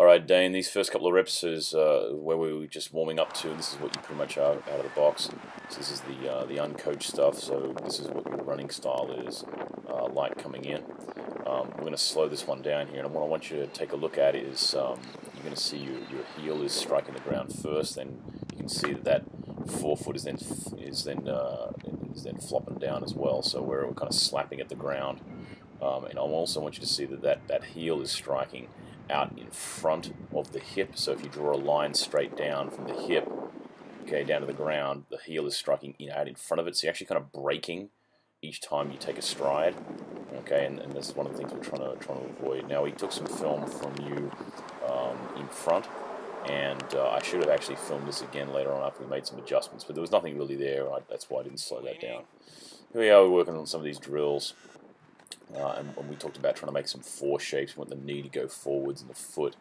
Alright, Dane, these first couple of reps is where we were just warming up to. This is what you pretty much are out of the box. So this is the uncoached stuff, so this is what your running style is like coming in. We're going to slow this one down here, and what I want you to take a look at is you're going to see your heel is striking the ground first, then you can see that forefoot is then flopping down as well, so we're kind of slapping at the ground. And I also want you to see that heel is striking out in front of the hip. So if you draw a line straight down from the hip, okay, down to the ground, the heel is striking out in front of it. So you're actually kind of braking each time you take a stride. Okay, and this is one of the things we're trying to avoid. Now, we took some film from you in front, and I should have actually filmed this again later on after we made some adjustments, but there was nothing really there. That's why I didn't slow that down. Here we are, we're working on some of these drills. And we talked about trying to make some fore shapes. We want the knee to go forwards and the foot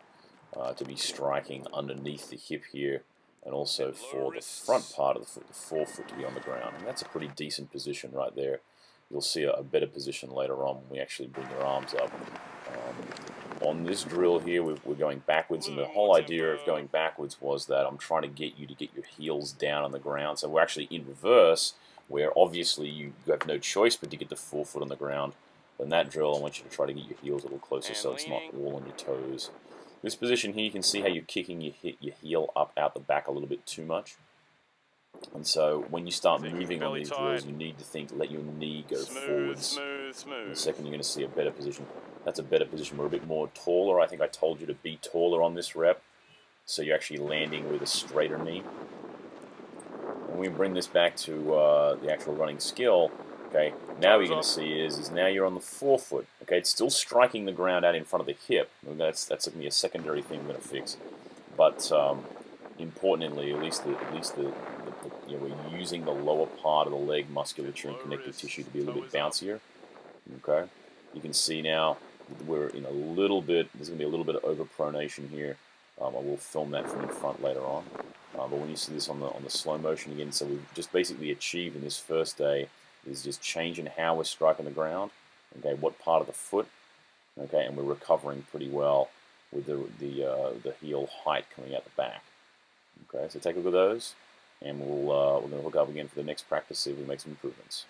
to be striking underneath the hip here, and also for the front part of the foot, the forefoot, to be on the ground. And that's a pretty decent position right there. You'll see a better position later on when we actually bring your arms up. On this drill here, we're going backwards, and the whole idea of going backwards was that I'm trying to get you to get your heels down on the ground. So we're actually in reverse, where obviously you have no choice but to get the forefoot on the ground. In that drill, I want you to try to get your heels a little closer so it's not all on your toes. This position here, you can see how you're kicking your heel up out the back a little bit too much. And so when you start moving on these drills, you need to let your knee go forwards. In a second, you're going to see a better position. That's a better position. We're a bit more taller. I think I told you to be taller on this rep. So you're actually landing with a straighter knee. And we bring this back to the actual running skill. Okay, now what you're going to see is now you're on the forefoot. Okay, it's still striking the ground out in front of the hip. That's going to be a secondary thing we're going to fix. But importantly, at least we're using the lower part of the leg musculature and connective tissue to be a little bit bouncier. Okay, you can see now we're in a little bit. There's going to be a little bit of overpronation here. I will film that from in front later on. But when you see this on the slow motion again, so we've just basically achieved in this first day is just changing how we're striking the ground, okay, what part of the foot, okay, and we're recovering pretty well with the heel height coming out the back. Okay, so take a look at those, and we're going to hook up again for the next practice, see if we make some improvements.